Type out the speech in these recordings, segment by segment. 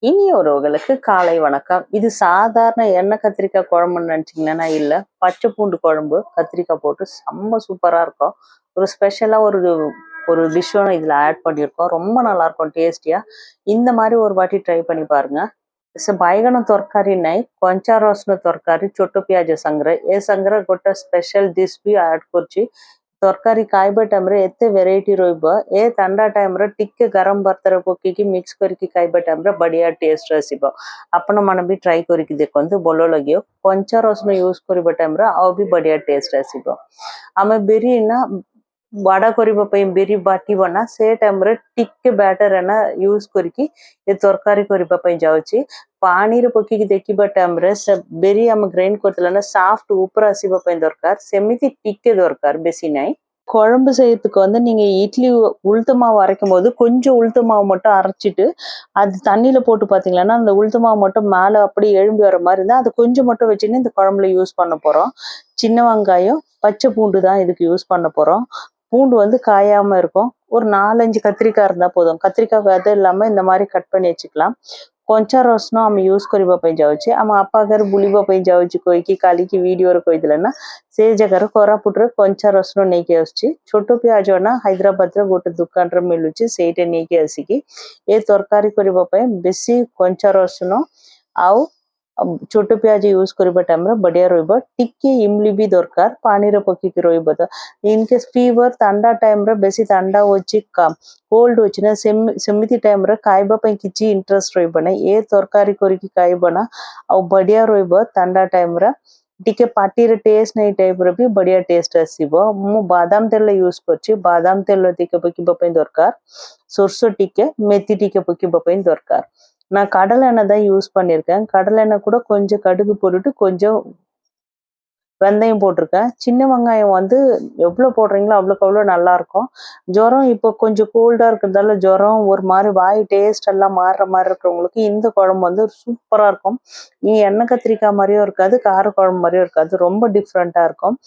இனிய உறவுகளுக்கு காலை வணக்கம். இது சாதாரண எண்ணெய் கத்திரிக்காய் குழம்புன்னு நினைச்சீங்கன்னா இல்ல. பச்சை பூண்டு குழம்பு கத்திரிக்காய் போட்டு செம்ம சூப்பரா இருக்கும். ஒரு ஸ்பெஷலா ஒரு ஒரு டிஷ்ஷும் இதுல ஆட் பண்ணியிருக்கோம். ரொம்ப நல்லா இருக்கும் டேஸ்டியா. இந்த மாதிரி ஒரு வாட்டி ட்ரை பண்ணி பாருங்க. ବାଇଗଣ ତରକାରୀ ନାହିଁ, କଞ୍ଚା ରସୁଣ ତରକାରୀ, ଛୋଟ ପିଆଜ ସାଙ୍ଗରେ ଏ ସାଙ୍ଗରେ ଗୋଟେ ସ୍ପେଶାଲ ଡିଶ୍ ବି ଆଡ୍ କରୁଛି। ତରକାରୀ ଖାଇବା ଟାଇମ୍ରେ ଏତେ ଭେରାଇଟି ରହିବ, ଏ ଥଣ୍ଡା ଟାଇମ୍ରେ ଟିକେ ଗରମ ଭାତରେ ପକେଇକି ମିକ୍ସ କରିକି ଖାଇବା ଟାଇମ୍ରେ ବଢ଼ିଆ ଟେଷ୍ଟ ଆସିବ। ଆପଣମାନେ ବି ଟ୍ରାଏ କରିକି ଦେଖନ୍ତୁ, ଭଲ ଲାଗିବ। କଞ୍ଚା ରସୁଣ ୟୁଜ୍ କରିବା ଟାଇମ୍ରେ ଆଉ ବି ବଢ଼ିଆ ଟେଷ୍ଟ ଆସିବ। ଆମେ ବିରି ନା ବଡ଼ା କରିବା ପାଇଁ ବିରି ବାଟିବ ନା, ସେ ଟାଇମ୍ରେ ଟିକେ ବ୍ୟାଟର ନା ୟୁଜ୍ କରିକି ଏ ତରକାରୀ କରିବା ପାଇଁ ଯାଉଛି। ପାଣିରେ ପକେଇକି ଦେଖିବା ଟାଇମ୍ରେ ସେ ବିରି ଆମେ ଗ୍ରାଇଣ୍ଡ କରିଦେଲା ନା ସାଫ୍ଟ ଉପରେ ଆସିବା ପାଇଁ ଦରକାର, ସେମିତି ଟିକେ ଦରକାର, ବେଶୀ ନାହିଁ। குழம்பு செய்யறதுக்கு வந்து நீங்க இட்லி உளுத்த மாவு அரைக்கும் போது கொஞ்சம் உளுத்த மாவு மட்டும் அரைச்சிட்டு அது தண்ணியில போட்டு பாத்தீங்கன்னா அந்த உளுத்த மாவு மட்டும் மேல அப்படியே எழும்பி வர மாதிரி இருந்தா அது கொஞ்சம் மட்டும் வச்சுன்னு இந்த குழம்புல யூஸ் பண்ண போறோம். சின்ன வெங்காயம் பச்சை பூண்டு தான் இதுக்கு யூஸ் பண்ண போறோம். பூண்டு வந்து காயாம இருக்கும். ஒரு 4-5 கத்திரிக்காய் இருந்தா போதும். கத்திரிக்காய் விதை இல்லாம இந்த மாதிரி கட் பண்ணி வச்சுக்கலாம். କଞ୍ଚା ରସୁଣ ଆମେ ୟୁଜ୍ କରିବା ପାଇଁ ଯାଉଛେ। ଆମ ଆପା ଘରେ ବୁଲିବା ପାଇଁ ଯାଉଛି କହିକି କାଲିକି ଭିଡ଼ିଓରେ କହିଥିଲେ ନା, ସେ ଜାଗାରେ କୋରାପୁଟରେ କଞ୍ଚା ରସୁଣ ନେଇକି ଆସୁଛି। ଛୋଟ ପିଆଜ ନା ହାଇଦ୍ରାବାଦରେ ଗୋଟେ ଦୋକାନରେ ମିଳୁଛି, ସେଇଟା ନେଇକି ଆସିକି ଏ ତରକାରୀ କରିବା ପାଇଁ ବେଶୀ କଞ୍ଚା ରସୁଣ ଆଉ ଛୋଟ ପିଆଜ ୟୁଜ୍ କରିବା ଟାଇମ୍ରେ ବଢ଼ିଆ ରହିବ। ଟିକେ ଇମଲି ବି ଦରକାର, ପାଣିରେ ପକେଇକି ରହିବ। ତ ଇନ୍ କେସ୍ ଫିଭର ଥଣ୍ଡା ଟାଇମ୍ରେ ବେଶୀ ଥଣ୍ଡା ଅଛି କୋଲ୍ଡ ଅଛି ନା, ସେମିତି ଟାଇମ୍ରେ ଖାଇବା ପାଇଁ କିଛି ଇଣ୍ଟରେଷ୍ଟ ରହିବ ନାହିଁ। ଏ ତରକାରୀ କରିକି ଖାଇବ ନା ଆଉ ବଢ଼ିଆ ରହିବ। ଥଣ୍ଡା ଟାଇମ୍ରେ ଟିକେ ପାଟିରେ ଟେଷ୍ଟ ନେଇ ଟାଇପ୍ର ବି ବଢ଼ିଆ ଟେଷ୍ଟ ଆସିବ। ମୁଁ ବାଦାମ ତେଲ ୟୁଜ୍ କରୁଛି। ବାଦାମ ତେଲ ଟିକେ ପକେଇବା ପାଇଁ ଦରକାର, ସୋରିଷ ଟିକେ, மெத்தி ଟିକେ பக்கிப்ப ପାଇଁ ଦରକାର। நான் கடலை எண்ணெய் தான் யூஸ் பண்ணியிருக்கேன்। கடலை எண்ணெய் கூட கொஞ்சம் கடுகு போட்டுட்டு கொஞ்சம் வெந்தயம் போட்டிருக்கேன்। சின்ன வெங்காயம் வந்து எவ்வளோ போடுறீங்களோ அவ்வளோக்கு அவ்வளோ நல்லா இருக்கும்। ஜுரம் இப்போ கொஞ்சம் கோல்டா இருக்கிறதால ஜுரம் ஒரு மாதிரி வாய் டேஸ்ட் எல்லாம் மாறுற மாதிரி இருக்கிறவங்களுக்கு இந்த குழம்பு வந்து சூப்பரா இருக்கும்। நீ எண்ணெய் கத்திரிக்காய் மாதிரியும் இருக்காது, கார குழம்பு மாதிரியும் இருக்காது, ரொம்ப டிஃப்ரெண்டா இருக்கும்।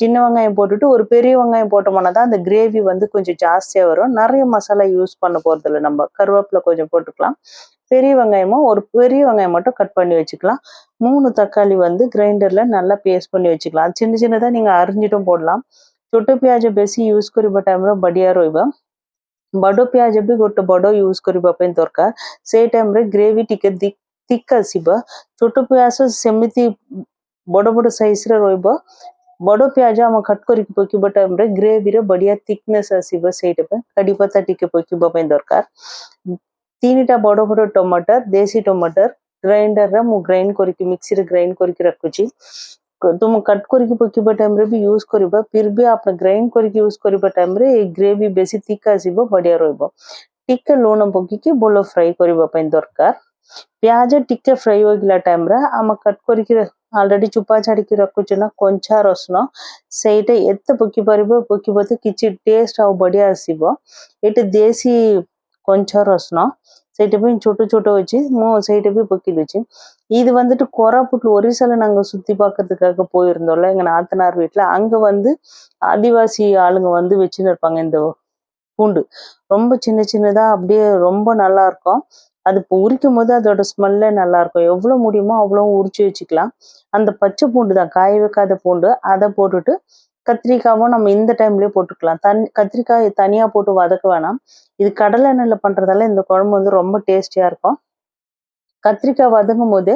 சின்ன வெங்காயம் போட்டுட்டு ஒரு பெரிய வெங்காயம் போட்டோம்னா தான் அந்த கிரேவி வந்து கொஞ்சம் ஜாஸ்தியா வரும்। நிறைய மசாலா யூஸ் பண்ண போறதில்ல, நம்ம கருவேப்பிலை கொஞ்சம் போட்டுக்கலாம்। பெரிய வெங்காயமும் ஒரு பெரிய வெங்காயம் மட்டும் கட் பண்ணி வச்சுக்கலாம்। 3 தக்காளி வந்து கிரைண்டர்ல நல்லா பேஸ்ட் பண்ணி வச்சுக்கலாம்। சின்ன சின்னதா நீங்க அரிஞ்சிட்டும் போடலாம்। ଛୋଟ ପିଆଜ ବେଶୀ ୟୁଜ୍ କରିବା ଟାଇମ୍ରେ ବଢ଼ିଆ ରହିବ। ବଡ଼ ପିଆଜ ବି ଗୋଟେ ବଡ଼ ୟୁଜ୍ କରିବା ପାଇଁ ଦରକାର। ସେଇ ଟାଇମ୍ରେ ଗ୍ରେଭି ଟିକେ thick ଆସିବ। ଛୋଟ ପିଆଜ ସେମିତି ବଡ଼ ବଡ଼ ସାଇଜ୍ରେ ରହିବ। ବଡ଼ ପିଆଜ ଆମେ କଟ୍ କରିକି ପକେଇବା ଟାଇମ୍ରେ ଗ୍ରେଭିରେ ବଢ଼ିଆ thickness ଆସିବ। ସେଇଟା ପାଇଁ କଡ଼ି ପତ୍ତା ଟିକେ ପକେଇବା ପାଇଁ ଦରକାର। 3ଟା ବଡ଼ ବଡ଼ ଟମାଟର, ଦେଶୀ ଟମାଟର ଗ୍ରାଇଣ୍ଡରରେ ମୁଁ ଗ୍ରାଇଣ୍ଡ କରିକି ମିକ୍ସିରେ ଗ୍ରାଇଣ୍ଡ କରିକି ରଖୁଛି। तुम कट करके पकेଇବା टाइम्रे भी यूज करिबा, फिर भी आप ग्राइंड करके यूज करिबा टाइम्रे ए ग्रेवी बेसी थिक आसीबो, बढ़िया रहइबो। टिके लूण पकेकी बोलो फ्राई करिबा ପାଇଁ दरकार। प्याज टिके फ्राई होइला टाइम्रे हम कट करके ऑलरेडी चुपा छाड़िकी रखुछ ना कंचा रसुण, ସେଇଟା ଏତେ ପକି ପାରିବ ପକିବ ତ କିଛି ଟେଷ୍ଟ ଆଉ ବଢିଆ ଆସିବ। ଏଇଟା ଦେଶୀ କଞ୍ଚା ରସୁଣ, ସେଇଟା ବି ଛୋଟ ଛୋଟ ଅଛି, ମୁଁ ସେଇଟା ବି பக்கி வச்சு। இது வந்துட்டு கோராப்புட் ஒரிசால நாங்க சுத்தி பார்க்கறதுக்காக போயிருந்தோம்ல எங்க நாத்தனார் வீட்டுல, அங்க வந்து ஆதிவாசி ஆளுங்க வந்து வச்சுன்னு இருப்பாங்க இந்த பூண்டு। ரொம்ப சின்ன சின்னதா அப்படியே ரொம்ப நல்லா இருக்கும்। அது இப்போ உரிக்கும் போது அதோட ஸ்மெல்லே நல்லா இருக்கும்। எவ்வளவு முடியுமோ அவ்வளவு உரிச்சு வச்சுக்கலாம்। அந்த பச்சை பூண்டு தான், காய வைக்காத பூண்டு, அதை போட்டுட்டு கத்திரிக்காவும் நம்ம இந்த டைம்லயே போட்டுக்கலாம்। கத்திரிக்காய் தனியா போட்டு வதக்க வேணாம்। இது கடலை எண்ணெயில பண்றதால இந்த குழம்பு வந்து ரொம்ப டேஸ்டியா இருக்கும்। கத்திரிக்காய் வதங்கும் போது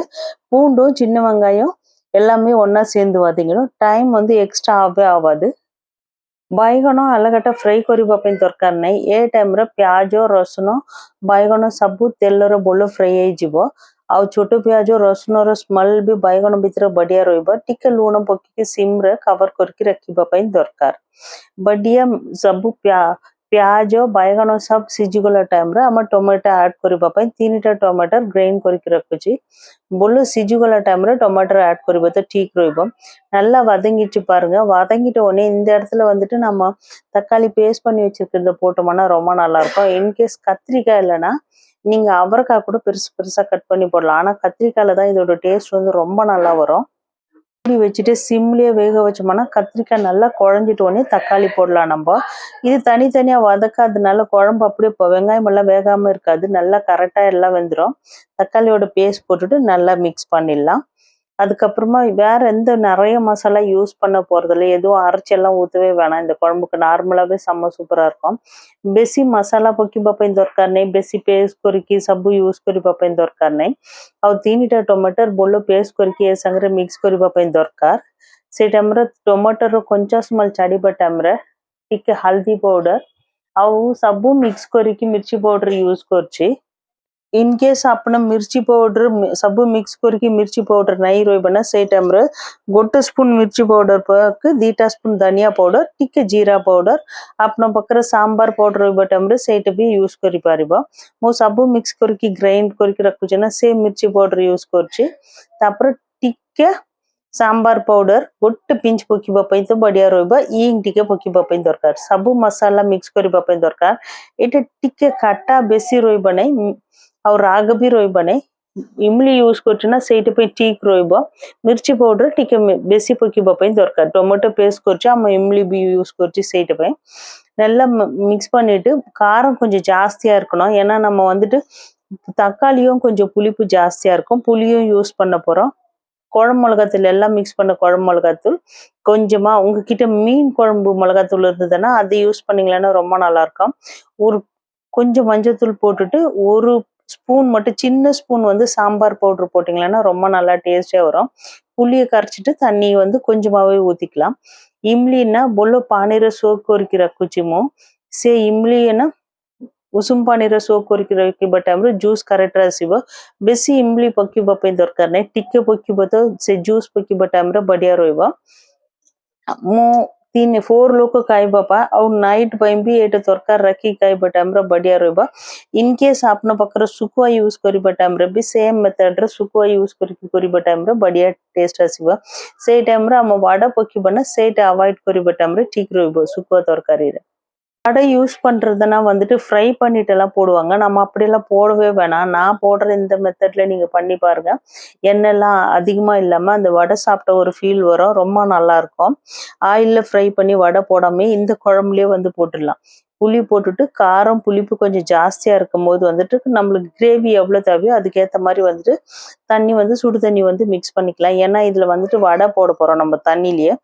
பூண்டும் சின்ன வெங்காயம் எல்லாமே ஒன்னா சேர்ந்து வதங்கிடும்। டைம் வந்து எக்ஸ்ட்ரா ஆகாது। ବାଇଗଣ ଆଲଗଟା ଫ୍ରାଏ କରିବା ପାଇଁ ଦରକାର ନାହିଁ। ଏ ଟାଇମ୍ରେ ପିଆଜ ରସୁଣ ବାଇଗଣ ସବୁ ତେଲରେ ଭଲ ଫ୍ରାଏ ହେଇଯିବ। ଆଉ ଛୋଟ ପିଆଜ ରସୁଣର ସ୍ମେଲ୍ ବି ବାଇଗଣ ଭିତରେ ବଢିଆ ରହିବ। ଟିକେ ଲୁଣ ପକେଇକି ସିମ୍ରେ କଭର କରିକି ରଖିବା ପାଇଁ ଦରକାର। ବଢିଆ ସବୁ ପିଆଜ ବାଇଗଣ ସବୁ ସିଝିଗଲା ଟାଇମ୍ରେ ଆମେ ଟମାଟୋ ଆଡ୍ କରିବା ପାଇଁ 3ଟା ଟମାଟର ଗ୍ରାଇଣ୍ଡ କରିକି ରଖୁଛି। ଭଲ ସିଝିଗଲା டைம்ல டொமேட்டோ ஆட் கரிபது ठीक ରହିବ। நல்லா வதங்கிட்டு பாருங்க। வதங்கிட்ட உடனே இந்த இடத்துல வந்துட்டு நம்ம தக்காளி பேஸ்ட் பண்ணி வச்சிருக்கிறத போட்டோம்னா ரொம்ப நல்லா இருக்கும்। இன்கேஸ் கத்திரிக்காய் இல்லைன்னா நீங்க அவரைக்காய் கூட பெருசு பெருசா கட் பண்ணி போடலாம்। ஆனா கத்திரிக்காயில தான் இதோட டேஸ்ட் வந்து ரொம்ப நல்லா வரும்। மூடி வச்சுட்டு சிம்லயே வேக வச்சோம்னா கத்திரிக்காய் நல்லா குழஞ்சிட்ட உடனே தக்காளி போடலாம் நம்ம. இது தனித்தனியா வதக்காததுனால குழம்பு அப்படியே வெங்காயம் எல்லாம் வேகாம இருக்காது, நல்லா கரெக்டா எல்லாம் வெந்துடும். தக்காளியோட பேஸ்ட் போட்டுட்டு நல்லா மிக்ஸ் பண்ணிடலாம். அதுக்கப்புறமா வேற எந்த நிறைய மசாலா யூஸ் பண்ண போறதில்ல, எதுவும் அரைச்செல்லாம் ஊற்றவே வேணாம். இந்த குழம்புக்கு நார்மலாவே செம்ம சூப்பரா இருக்கும். ବେଶୀ ମସଲା ପକେଇବା ପାଇଁ ଦରକାର ନାହିଁ, ବେଶୀ ପେଷ୍ଟ କରିକି ସବୁ ୟୁଜ କରିବା ପାଇଁ ଦରକାର ନାହିଁ। ଆଉ 3ଟା ଟମାଟର ଭଲ ପେଷ୍ଟ କରିକି ଏ ସାଙ୍ଗରେ ମିକ୍ସ କରିବା ପାଇଁ ଦରକାର। ସେ ଟାଇମରେ ଟମାଟରର କଞ୍ଚା ସ୍ମେଲ ଛାଡ଼ିବା ଟାଇମରେ ଟିକେ ହଳଦୀ ପାଉଡର ଆଉ ସବୁ ମିକ୍ସ କରିକି ମିର୍ଚି ପାଉଡର ୟୁଜ କରୁଛି। इन केस आपण मिर्ची पाउडर सब मिक्स करके मिर्ची पाउडर नहीं रहा से टाइम गोटे स्पून मिर्ची पाउडर पाक 2 स्पून धनिया पाउडर टिके जीरा पाउडर आपण पाखे सांबार पाउडर रहा टाइम भी यूज कर पार। मु सब मिक्स करके ग्राइंड करके रखुचे ना से मिर्ची पाउडर यूज कर टिके सांबार पाउडर गोटे पिंच पकाइबा तो बढ़िया रहा। इंग टिके पकाइबा दरकार, सब मसाला मिक्स करने दरकार। ये टिके खट्टा बेसी रहा नहीं और राग भी रहा नहीं। इमली यूज करना से ठीक रहा। मिर्ची पाउडर टिके बेसी पकाइबा दरकार। टोमेटो पेस्ट कर इमली भी यूज कर நல்லா மிக்ஸ் பண்ணிட்டு காரம் கொஞ்சம் ஜாஸ்தியா இருக்கணும், ஏன்னா நம்ம வந்துட்டு தக்காளியும் கொஞ்சம் புளிப்பு ஜாஸ்தியா இருக்கும், புளியும் யூஸ் பண்ண போறோம்। குழம்பு மிளகாத்தூள் எல்லாம் மிக்ஸ் பண்ண குழம்பு மிளகாத்தூள் கொஞ்சமா, உங்ககிட்ட மீன் குழம்பு மிளகாத்தூள் இருந்ததுன்னா அதை யூஸ் பண்ணீங்கன்னா ரொம்ப நல்லா இருக்கும்। ஒரு கொஞ்சம் மஞ்சத்தூள் போட்டுட்டு ஒரு ஸ்பூன் மட்டும், சின்ன ஸ்பூன் வந்து சாம்பார் பவுடர் போட்டிங்கன்னா ரொம்ப நல்லா டேஸ்டா வரும்। புளியை கரைச்சிட்டு தண்ணி வந்து கொஞ்சமாவே ஊத்திக்கலாம்। इमली बोलो पानी रे सोक करके रखुची मु से इमली उषुम पानी रे सोक करके रखिबा टाइम रे जूस करेक्ट आसीबो। बेसी इमली पकिबा पे दरकार नै, टिके पकिबो तो से जूस पकिबा टाइम रे बढ़िया रहइबो। मु 3-4 लोग खाइबा और नाइट टाइम भी एटा तरकार रखी खाइबा टाइम रे बढ़िया रहइबो। इन केस आपन पकर सुकुआ यूज करिबा टाइम रे भी सेम मेथड रे सुकुआ यूज करके करिबा टाइम रे बढ़िया टेस्ट आसीबो। से टाइम रे हम वडा पकिबना सेटा अवॉइड करिबा टाइम रे ठीक रहइबो सुकुआ तरकारी रे। வடை யூஸ் பண்றதுன்னா வந்துட்டு ஃப்ரை பண்ணிட்டு எல்லாம் போடுவாங்க, நம்ம அப்படியெல்லாம் போடவே வேணாம்। நான் போடுற இந்த மெத்தட்ல நீங்க பண்ணி பாருங்க, எண்ணெய்லாம் அதிகமா இல்லாம அந்த வடை சாப்பிட்ட ஒரு ஃபீல் வரும், ரொம்ப நல்லா இருக்கும்। ஆயில்ல ஃப்ரை பண்ணி வடை போடாம இந்த குழம்புலயே வந்து போட்டுடலாம்। புளி போட்டுட்டு காரம் புளிப்பு கொஞ்சம் ஜாஸ்தியா இருக்கும் போது வந்துட்டு நம்மளுக்கு கிரேவி எவ்வளவு தேவையோ அதுக்கேற்ற மாதிரி வந்துட்டு தண்ணி வந்து சுடு தண்ணி வந்து மிக்ஸ் பண்ணிக்கலாம், ஏன்னா இதுல வந்துட்டு வடை போட போறோம் நம்ம தண்ணிலேயே।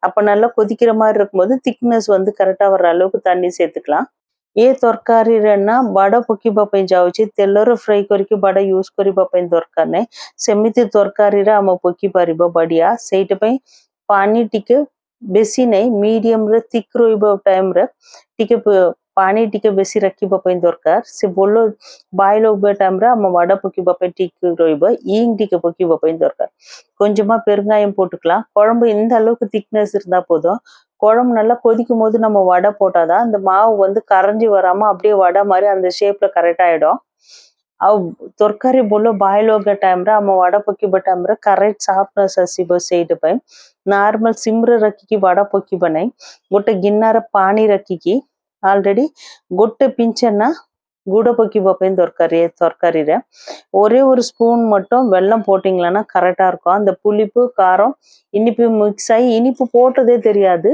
அப்ப நல்லா கொதிக்கிற மாதிரி இருக்கும்போது திக்னஸ் வந்து கரெக்டா வர்ற அளவுக்கு தண்ணி சேர்த்துக்கலாம்। ଏ ତରକାରୀରେ ନା ବଡ ପକିବା ପାଇଁ ଯାଉଛି, ତେଲରେ ଫ୍ରାଏ କରିକି ବଡ ୟୁଜ କରିବା ପାଇଁ ଦରକାର ନାହିଁ। ସେମିତି ତରକାରୀରେ ଆମ ପକି ପାରିବ ବଢିଆ। ସେଇଟା ପାଇଁ ପାଣି ଟିକେ ବେଶୀ ନାହିଁ, ମିଡିୟମ ରେ thick ରହିବ ଟାଇମରେ ଟିକେ ପାଣି ଟିକେ ବେଶୀ ରଖିବା ପାଇଁ ଦରକାର। ସେ ବୋଲ ବାଇଲ ହବା ଟାଇମରେ ଆମ ବଡ ପକିବା ପାଇଁ ଠିକ ରହିବ। இங் ଟିକେ பக்கிவா ପାଇଁ ଦରକାର। கொஞ்சமா பெருங்காயம் போட்டுக்கலாம்। குழம்பு இந்த அளவுக்கு திக்னஸ் இருந்தா போதும்। குழம்பு நல்லா கொதிக்கும் போது நம்ம வடை போட்டாதான் அந்த மாவு வந்து கரைஞ்சி வராம அப்படியே வடை மாதிரி அந்த ஷேப்ல கரெக்ட் ஆயிடும்। ଆଉ ତରକାରୀ ଭଲ ବାଇଲ ହବା ଟାଇମରେ ଆମ वडा ପକିବା ଟାଇମରେ କରେକ୍ଟ ସଫ୍ଟନେସ୍ ଆସିବ। ସେଇଟା ପାଇଁ ନର୍ମାଲ ସିମରେ ରଖିକି वडा ପକିବା ନାହିଁ। ଗୋଟେ ଗିନାରେ ପାଣି ରଖିକି ஆல்ரெடி ଗୋଟେ பிஞ்ச ନା गुड़ पकिबा ପାଇଁ दरकार। तरकारी ஒரே ஒரு ஸ்பூன் மட்டும் வெல்லம் போட்டிங்களா கரெக்டா இருக்கும்। அந்த புளிப்பு காரம் இனிப்பு மிக்ஸ் ஆகி இனிப்பு போட்டதே தெரியாது,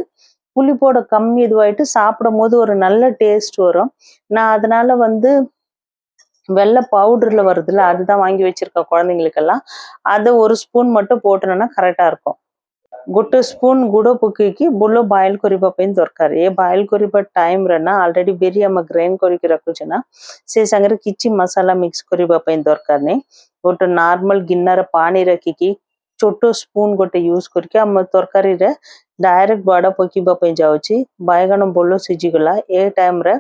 புளிப்போட கம்மி இதுவாயிட்டு சாப்பிடும் போது ஒரு நல்ல டேஸ்ட் வரும்। நான் அதனால வந்து வெள்ளை பவுடர்ல வருதுல்ல அதுதான் வாங்கி வச்சிருக்கேன் குழந்தைங்களுக்கெல்லாம், அதை ஒரு ஸ்பூன் மட்டும் போட்டோம்னா கரெக்டா இருக்கும்। ଗୋଟେ ସ୍ପୁନ୍ ଗୁଡ଼ ପକେଇକି ଭଲ ବଏଲ କରିବା ପାଇଁ ଦରକାର। ଏ ବଏଲ କରିବା ଟାଇମରେ ନା ଅଲରେଡି ବିରି ଆମେ ଗ୍ରାଇଣ୍ଡ କରିକି ରଖୁଛେ ନା, ସେ ସାଙ୍ଗରେ କିଛି ମସଲା ମିକ୍ସ କରିବା ପାଇଁ ଦରକାର ନାହିଁ। ଗୋଟେ ନର୍ମାଲ ଗିନାରେ ପାଣି ରଖିକି ଛୋଟ ସ୍ପୁନ୍ ଗୋଟେ ୟୁଜ କରିକି ଆମ ତରକାରୀରେ ଡାଇରେକ୍ଟ ବଡା ପକେଇବା ପାଇଁ ଯାଉଛି। ବାଇଗଣ ଭଲ ସିଝିଗଲା, ଏ ଟାଇମରେ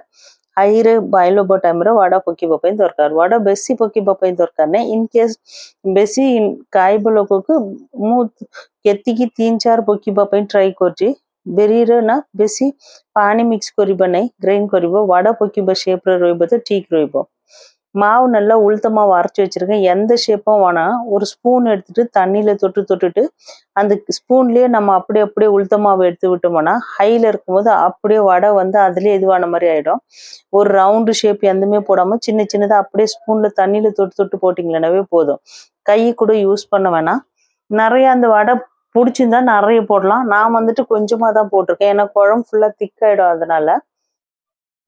ହାଇରେ ବଏଲ ହବା ଟାଇମରେ वडा ପକେଇବା ପାଇଁ ଦରକାର। वडा ବେଶୀ ପକେଇବା ପାଇଁ ଦରକାର ନାହିଁ। ଇନ କେସ୍ ବେଶୀ ଖାଇବା ଲୋକକୁ ମୁଁ କେତିକି 3-4 ପକେଇବା ପାଇଁ ଟ୍ରାଏ କରୁଛି। ବେରିରେ ନା ବେଶୀ ପାଣି மிக்ஸ் କରିବ ନାହିଁ, கிரைண்ட் କରିବ। वडा பக்கிப ஷேப்ல ରହିବ ତ ठीक ରହିବ। மாவு நல்லா உளுத்த மாவு அரைச்சி வச்சிருக்கேன், எந்த ஷேப்பும் வேணாம்। ஒரு ஸ்பூன் எடுத்துட்டு தண்ணியில தொட்டுட்டு அந்த ஸ்பூன்லயே நம்ம அப்படியே உளுத்த மாவு எடுத்து விட்டோம்னா ஹைல இருக்கும்போது அப்படியே வடை வந்து அதுலயே இதுவான மாதிரி ஆயிடும்। ஒரு ரவுண்டு ஷேப் எதுவுமே போடாம சின்ன சின்னதா அப்படியே ஸ்பூன்ல தண்ணியில தொட்டு போட்டீங்கன்னாவே போதும், கை கூட யூஸ் பண்ண வேணாம்। நிறைய அந்த வடை பிடிச்சிருந்தா நிறைய போடலாம். நான் வந்துட்டு கொஞ்சமா தான் போட்டிருக்கேன். ஏன்னா குழம்பு ஃபுல்லா திக்காயிடும். அதனால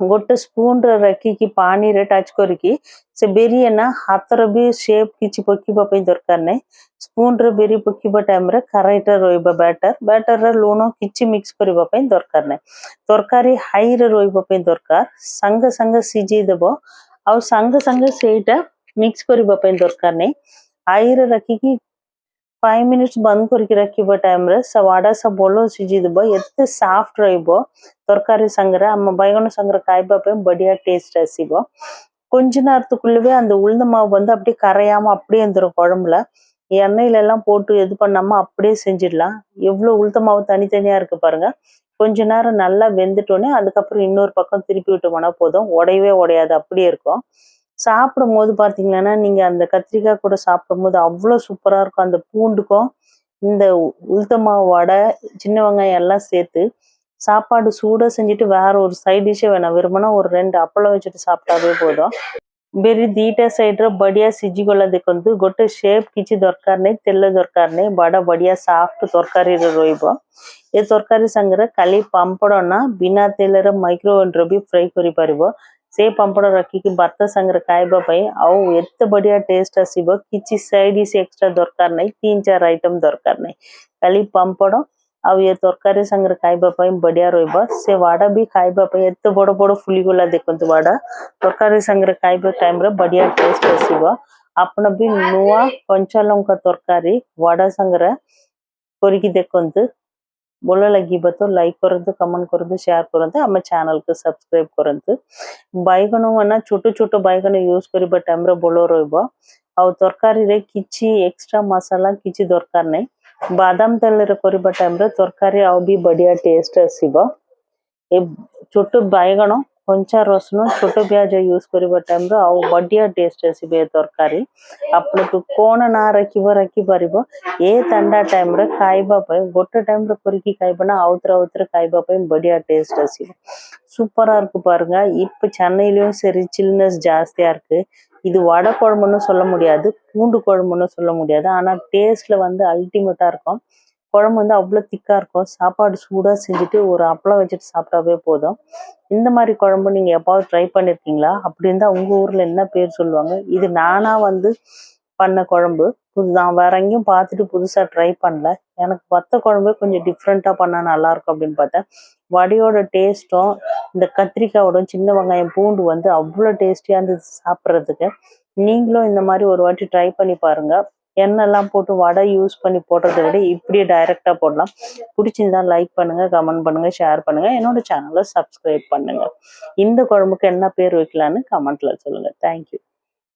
ଗୋଟେ ସ୍ପୁନ୍‌ରେ ରଖିକି ପାଣିରେ ଟଚ୍ କରିକି ସେ ବିରି ନା ହାତର ବି ସେପ୍ କିଛି ପକେଇବା ପାଇଁ ଦରକାର ନାହିଁ। ସ୍ପୁନ୍‌ରେ ବିରି ପକେଇବା ଟାଇମ୍‌ରେ କରେକ୍ଟ ରହିବ ବ୍ୟାଟର। ବ୍ୟାଟରରେ ଲୁଣ କିଛି ମିକ୍ସ କରିବା ପାଇଁ ଦରକାର ନାହିଁ। ତରକାରୀ ହାଇରେ ରହିବା ପାଇଁ ଦରକାର। ସାଙ୍ଗେ ସାଙ୍ଗେ ସିଝେଇ ଦେବ ଆଉ ସାଙ୍ଗେ ସାଙ୍ଗେ ସେଇଟା ମିକ୍ସ କରିବା ପାଇଁ ଦରକାର ନାହିଁ। ହାଇରେ ରଖିକି 5 ମିନିଟ୍ସ ବନ୍ଦ କରିକି ରଖିବା ଟାଇମ୍‌ରେ ସେ वडा सब ଭଲ ସିଝିଯିବ। ଏତେ ସଫ୍ଟ ରହିବ ତରକାରୀ ସାଙ୍ଗରେ ଆମ ବାଇଗଣ ସାଙ୍ଗରେ ଖାଇବା ପାଇଁ ବଢିயா டேஸ்ட் ଆସିବ। கொஞ்ச நேரத்துக்குள்ளவே அந்த உளுந்த மாவு வந்து அப்படியே கரையாம அப்படியே வந்துடும் குழம்புல। எண்ணெயில எல்லாம் போட்டு இது பண்ணாம அப்படியே செஞ்சிடலாம்। எவ்வளவு உளுந்த மாவு தனித்தனியா இருக்கு பாருங்க। கொஞ்ச நேரம் நல்லா வெந்துட்டோன்னே அதுக்கப்புறம் இன்னொரு பக்கம் திருப்பி விட்டோம்னா போதும், உடையவே உடையாது, அப்படியே இருக்கும்। சாப்பிடும்போது பார்த்தீங்கன்னா, நீங்க அந்த கத்திரிக்காய் கூட சாப்பிடும்போது அவ்வளோ சூப்பரா இருக்கும். அந்த பூண்டுக்கும் இந்த உளுத்த மாவு வடை, சின்ன வெங்காயம் எல்லாம் சேர்த்து சாப்பாடு சூடா செஞ்சுட்டு வேற ஒரு சைட் டிஷ்ஷே வேணாம். வெறுமனே ஒரு 2 அப்பளம் வச்சுட்டு சாப்பிட்டாவே போதும்। ବିରି ଦିଟା ସାଇଡ୍‌ର ବଢିଆ ସିଝିଗଲା ଦେଖନ୍ତୁ। ଗୋଟେ ସେପ୍ କିଛି ଦରକାର ନାହିଁ, ତେଲ ଦରକାର ନାହିଁ, ବଡ ବଢିଆ ସଫ୍ଟ ତରକାରୀରେ ରହିବ। ଏ ତରକାରୀ ସାଙ୍ଗରେ ଖାଲି ପାମ୍ପଡ଼ ନା ବିନା ତେଲରେ ମାଇକ୍ରୋୱେଭ୍‌ରେ ବି ଫ୍ରାଏ କରିପାରିବ। ସେ ପାମ୍ପଡ଼ ରଖିକି ଭାତ ସାଙ୍ଗରେ ଖାଇବା ପାଇଁ ଆଉ ଏତେ ବଢିଆ ଟେଷ୍ଟ ଆସିବ। କିଛି ସାଇଡ୍ ଡିଶ୍ ଏକ୍ସଟ୍ରା ଦରକାର ନାହିଁ, 3-4 ଆଇଟମ୍ ଦରକାର ନାହିଁ। ଖାଲି ପାମ୍ପଡ଼ ଆଉ ଏ ତରକାରୀ ସାଙ୍ଗରେ ଖାଇବା ପାଇଁ ବଢିଆ ରହିବ। ସେ वडा ବି ଖାଇବା ପାଇଁ ଏତେ ବଡ ବଡ ଫୁଲିଗଲା ଦେଖନ୍ତୁ वडा। ତରକାରୀ ସାଙ୍ଗରେ ଖାଇବା ଟାଇମ୍‌ରେ ବଢିଆ ଟେଷ୍ଟ ଆସିବ। ଆପଣ ବି ନୂଆ କଞ୍ଚା ଲଙ୍କା ତରକାରୀ वडा ସାଙ୍ଗରେ କରିକି ଦେଖନ୍ତୁ। ଭଲ ଲାଗିବ ତ ଲାଇକ୍ କରନ୍ତୁ, କମେଣ୍ଟ କରନ୍ତୁ, ସେୟାର କରନ୍ତୁ, ଆମ ଚ୍ୟାନେଲକୁ ସବସ୍କ୍ରାଇବ କରନ୍ତୁ। ବାଇଗଣ ମାନେ ଛୋଟ ଛୋଟ ବାଇଗଣ ୟୁଜ୍ କରିବା ଟାଇମ୍‌ରେ ଭଲ ରହିବ। ଆଉ ତରକାରୀରେ କିଛି ଏକ୍ସଟ୍ରା ମସଲା କିଛି ଦରକାର ନାହିଁ। ବାଦାମ ତେଲରେ କରିବା ଟାଇମ୍‌ରେ ତରକାରୀ ଆଉ ବି ବଢିଆ ଟେଷ୍ଟ ଆସିବ। ଏ ଛୋଟ ବାଇଗଣ, କଞ୍ଚା ରସୁଣ, ଛୋଟ ପିଆଜ ୟୁଜ୍ କରିବା ଟାଇମ୍‌ରେ ଆଉ ବଢିଆ ଟେଷ୍ଟ ଆସିବ ଏ ତରକାରୀ। ଆପଣଙ୍କୁ କଣ ନା ରଖିପାରିବ। ଏ ଥଣ୍ଡା ଟାଇମ୍‌ରେ ଖାଇବା ପାଇଁ ଗୋଟେ ଟାଇମ୍‌ରେ କରିକି ଖାଇବା ନା ஆவுத்திர ଖାଇବା ପାଇଁ ବଢିயா டேஸ்ட் ଆସିବ। சூப்பரா இருக்கு பாருங்க। இப்ப சென்னையிலயும் சரி சில்னஸ் ஜாஸ்தியா இருக்கு। இது வடை குழம்புன்னு சொல்ல முடியாது, பூண்டு குழம்புன்னு சொல்ல முடியாது, ஆனா டேஸ்ட்ல வந்து அல்டிமேட்டா இருக்கும்। குழம்பு வந்து அவ்வளோ திக்கா இருக்கும்। சாப்பாடு சூடா செஞ்சுட்டு ஒரு அப்பளம் வச்சுட்டு சாப்பிட்டாவே போதும்। இந்த மாதிரி குழம்பு நீங்க எப்பாவது ட்ரை பண்ணிருக்கீங்களா? அப்படி இருந்தா உங்க ஊர்ல என்ன பேர் சொல்லுவாங்க? இது நானா வந்து பண்ண குழம்பு, நான் வேற எங்கேயும் பார்த்துட்டு புதுசா ட்ரை பண்ணல। எனக்கு வத்த குழம்பு கொஞ்சம் டிஃப்ரெண்டா பண்ணா நல்லா இருக்கும் அப்படின்னு பார்த்தேன்। வடையோட டேஸ்ட்டும் இந்த கத்திரிக்காயோட சின்ன வெங்காயம் பூண்டு வந்து அவ்வளோ டேஸ்டியா இருந்தது சாப்பிட்றதுக்கு। நீங்களும் இந்த மாதிரி ஒரு வாட்டி ட்ரை பண்ணி பாருங்க। எண்ணெய்லாம் போட்டு வடை யூஸ் பண்ணி போடுறதை விட இப்படியே டைரக்டா போடலாம்। பிடிச்சிருந்தா லைக் பண்ணுங்க, கமெண்ட் பண்ணுங்க, ஷேர் பண்ணுங்க, என்னோட சேனலை சப்ஸ்கிரைப் பண்ணுங்க। இந்த குழம்புக்கு என்ன பேர் வைக்கலான்னு கமெண்ட்ல சொல்லுங்க। தேங்க்யூ।